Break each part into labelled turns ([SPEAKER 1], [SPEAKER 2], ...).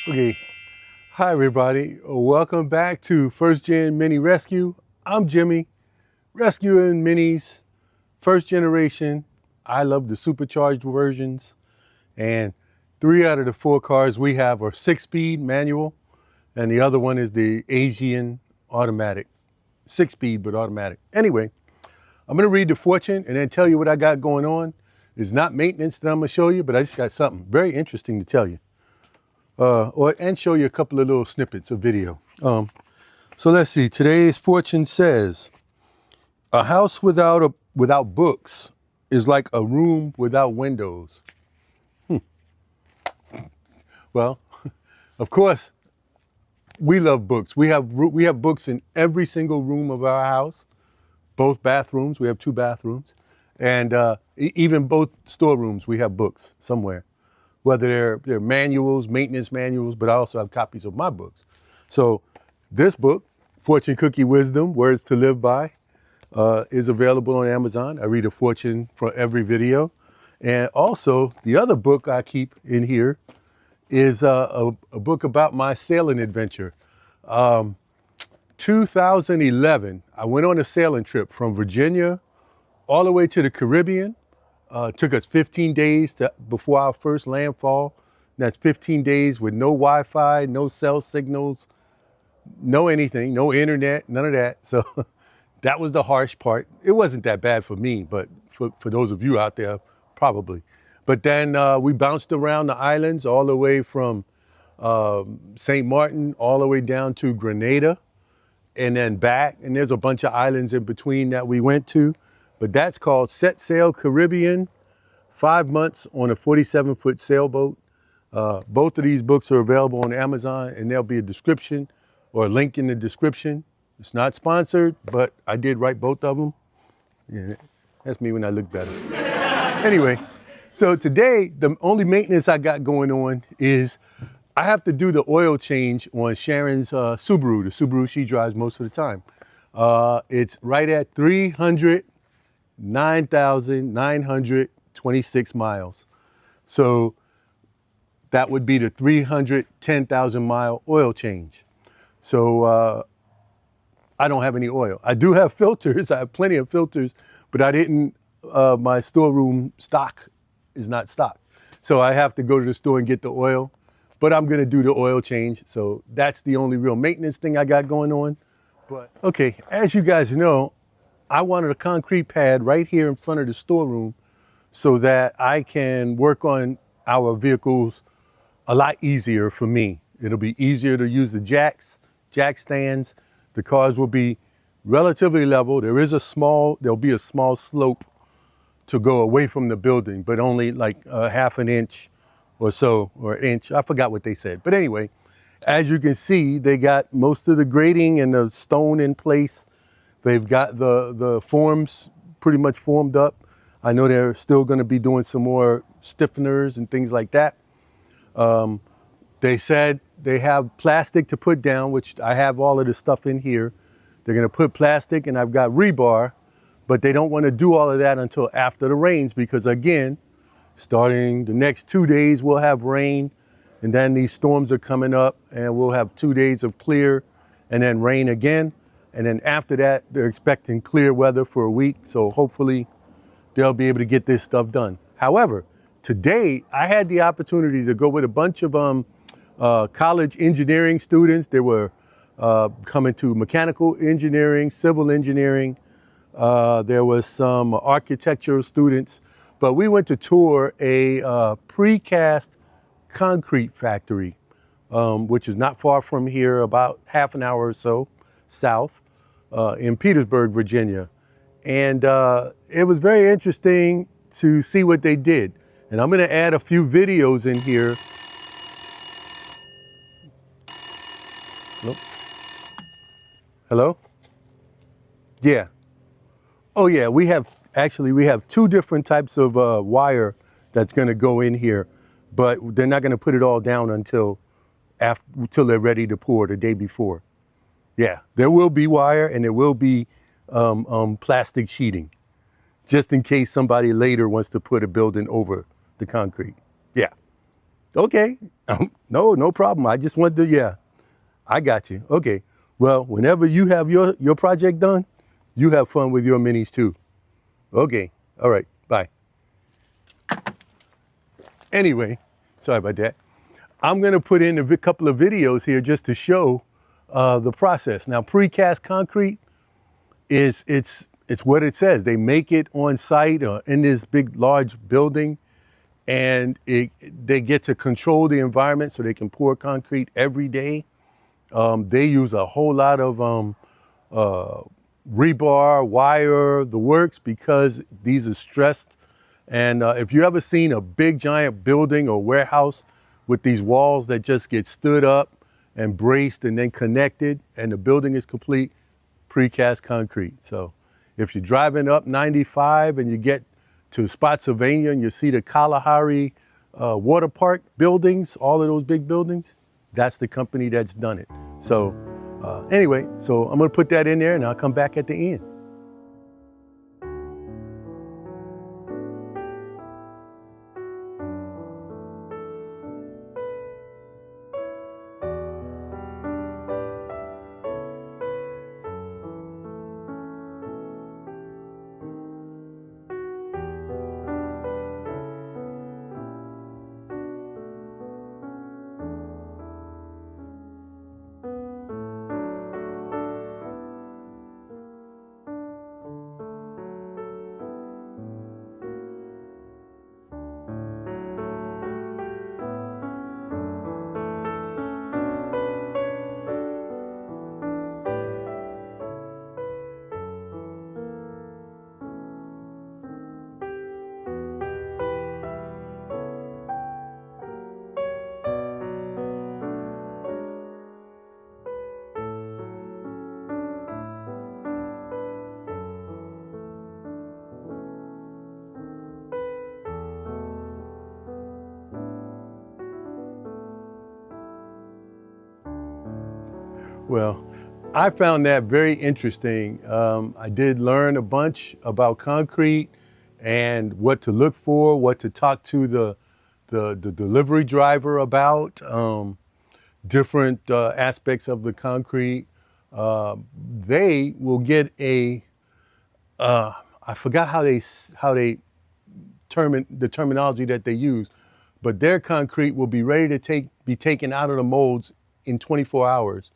[SPEAKER 1] Okay, hi everybody. Welcome back to First Gen Mini Rescue. I'm Jimmy, rescuing minis, first generation. I love the supercharged versions, and 3 out of the 4 cars we have are 6-speed manual, and the other one is the Asian automatic, 6-speed but automatic. Anyway, I'm gonna read the fortune and then tell you what I got going on. It's not maintenance that I'm gonna show you, but I just got something very interesting to tell you. And show you a couple of little snippets of video. So let's see. Today's fortune says, a house without books is like a room without windows. Well, of course, we love books. We have books in every single room of our house, both bathrooms. We have 2 bathrooms, and even both storerooms. We have books somewhere, whether they're manuals, maintenance manuals, but I also have copies of my books. So this book, Fortune Cookie Wisdom, Words to Live By, is available on Amazon. I read a fortune for every video. And also, the other book I keep in here is a book about my sailing adventure. 2011, I went on a sailing trip from Virginia all the way to the Caribbean. It took us 15 days before our first landfall. That's 15 days with no Wi-Fi, no cell signals, no anything, no internet, none of that. So that was the harsh part. It wasn't that bad for me, but for those of you out there, probably. But then we bounced around the islands all the way from St. Martin all the way down to Grenada and then back. And there's a bunch of islands in between that we went to. But that's called Set Sail Caribbean, 5 months on a 47-foot sailboat. Both of these books are available on Amazon, and there'll be a description or a link in the description. It's not sponsored, but I did write both of them. Yeah, that's me when I look better. Anyway, so today, the only maintenance I got going on is I have to do the oil change on Sharon's Subaru, the Subaru she drives most of the time. It's right at 309,926 miles. So that would be the 310,000 mile oil change. So I don't have any oil. I do have filters. I have plenty of filters, but I didn't, my storeroom stock is not stocked. So I have to go to the store and get the oil, but I'm gonna do the oil change. So that's the only real maintenance thing I got going on. But okay, as you guys know, I wanted a concrete pad right here in front of the storeroom so that I can work on our vehicles a lot easier for me. It'll be easier to use the jack stands. The cars will be relatively level. There'll be a small slope to go away from the building, but only like half an inch or so, or an inch. I forgot what they said. But anyway, as you can see, they got most of the grading and the stone in place. They've got the forms pretty much formed up. I know they're still gonna be doing some more stiffeners and things like that. They said they have plastic to put down, which I have all of the stuff in here. They're gonna put plastic, and I've got rebar, but they don't wanna do all of that until after the rains, because again, starting the next 2 days, we'll have rain, and then these storms are coming up, and we'll have 2 days of clear and then rain again. And then after that, they're expecting clear weather for a week. So hopefully they'll be able to get this stuff done. However, today I had the opportunity to go with a bunch of college engineering students. They were coming to mechanical engineering, civil engineering. There was some architectural students, but we went to tour a precast concrete factory, which is not far from here, about half an hour or so south, in Petersburg, Virginia. And it was very interesting to see what they did. And I'm gonna add a few videos in here. Nope. Hello? Yeah. Oh yeah, we have 2 different types of wire that's gonna go in here, but they're not gonna put it all down until they're ready to pour the day before. Yeah, there will be wire and there will be plastic sheeting, just in case somebody later wants to put a building over the concrete. Yeah. Okay. No problem. I just wanted to, yeah, I got you. Okay. Well, whenever you have your project done, you have fun with your minis too. Okay. All right. Bye. Anyway, sorry about that. I'm going to put in a couple of videos here just to show the process. Now, precast concrete is it's what it says. They make it on site or in this big, large building, and they get to control the environment so they can pour concrete every day. They use a whole lot of rebar, wire, the works, because these are stressed. And if you ever seen a big giant building or warehouse with these walls that just get stood up and braced and then connected and the building is complete, precast concrete. So if you're driving up 95 and you get to Spotsylvania and you see the Kalahari water park buildings, all of those big buildings, that's the company that's done it. So anyway, so I'm gonna put that in there and I'll come back at the end. Well, I found that very interesting. I did learn a bunch about concrete and what to look for, what to talk to the delivery driver about, different aspects of the concrete. They will get I forgot how they the terminology that they use, but their concrete will be ready to be taken out of the molds in 24 hours.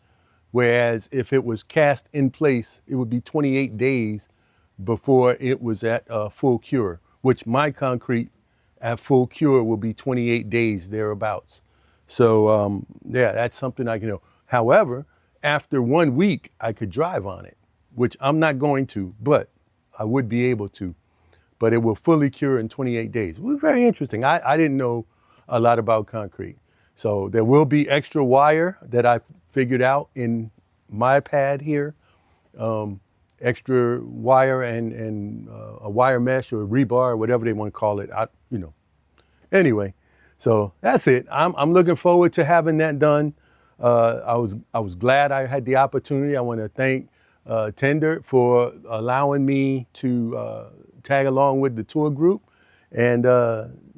[SPEAKER 1] Whereas if it was cast in place, it would be 28 days before it was at full cure, which my concrete at full cure will be 28 days thereabouts. So yeah, that's something I can know. However, after 1 week, I could drive on it, which I'm not going to, but I would be able to. But it will fully cure in 28 days. It was very interesting. I didn't know a lot about concrete. So there will be extra wire that I figured out in my pad here, extra wire and a wire mesh or rebar, or whatever they want to call it. Anyway, so that's it. I'm looking forward to having that done. I was glad I had the opportunity. I want to thank Tender for allowing me to tag along with the tour group and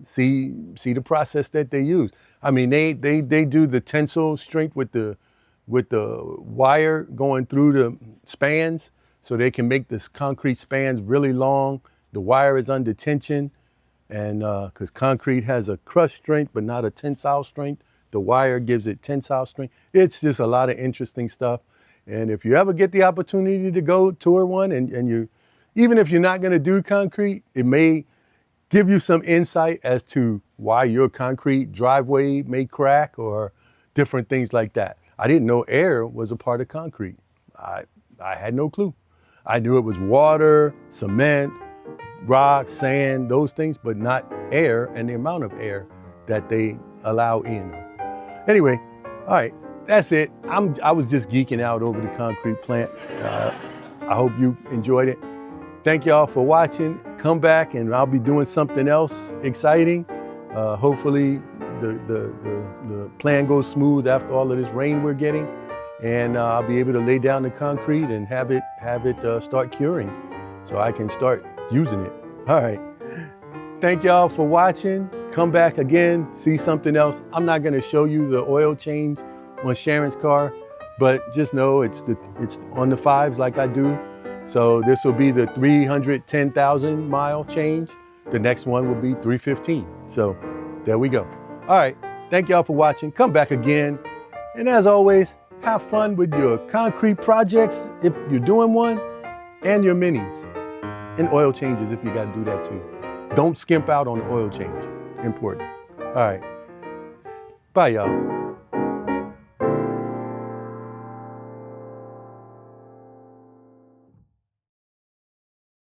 [SPEAKER 1] see the process that they use. I mean, they do the tensile strength with the wire going through the spans, so they can make this concrete spans really long. The wire is under tension, and because concrete has a crush strength but not a tensile strength, the wire gives it tensile strength. It's just a lot of interesting stuff. And if you ever get the opportunity to go tour one, and you, even if you're not going to do concrete, it may give you some insight as to why your concrete driveway may crack or different things like that. I didn't know air was a part of concrete. I had no clue. I knew it was water, cement, rock, sand, those things, but not air and the amount of air that they allow in. Anyway, all right, that's it. I was just geeking out over the concrete plant. I hope you enjoyed it. Thank y'all for watching. Come back and I'll be doing something else exciting. Hopefully the plan goes smooth after all of this rain we're getting, and I'll be able to lay down the concrete and have it start curing so I can start using it. All right. Thank y'all for watching, come back again, see something else. I'm not gonna show you the oil change on Sharon's car, but just know it's on the 5s like I do. So this will be the 310,000 mile change. The next one will be 315. So there we go. All right, thank y'all for watching. Come back again. And as always, have fun with your concrete projects if you're doing one, and your minis, and oil changes if you gotta do that too. Don't skimp out on the oil change, important. All right, bye y'all.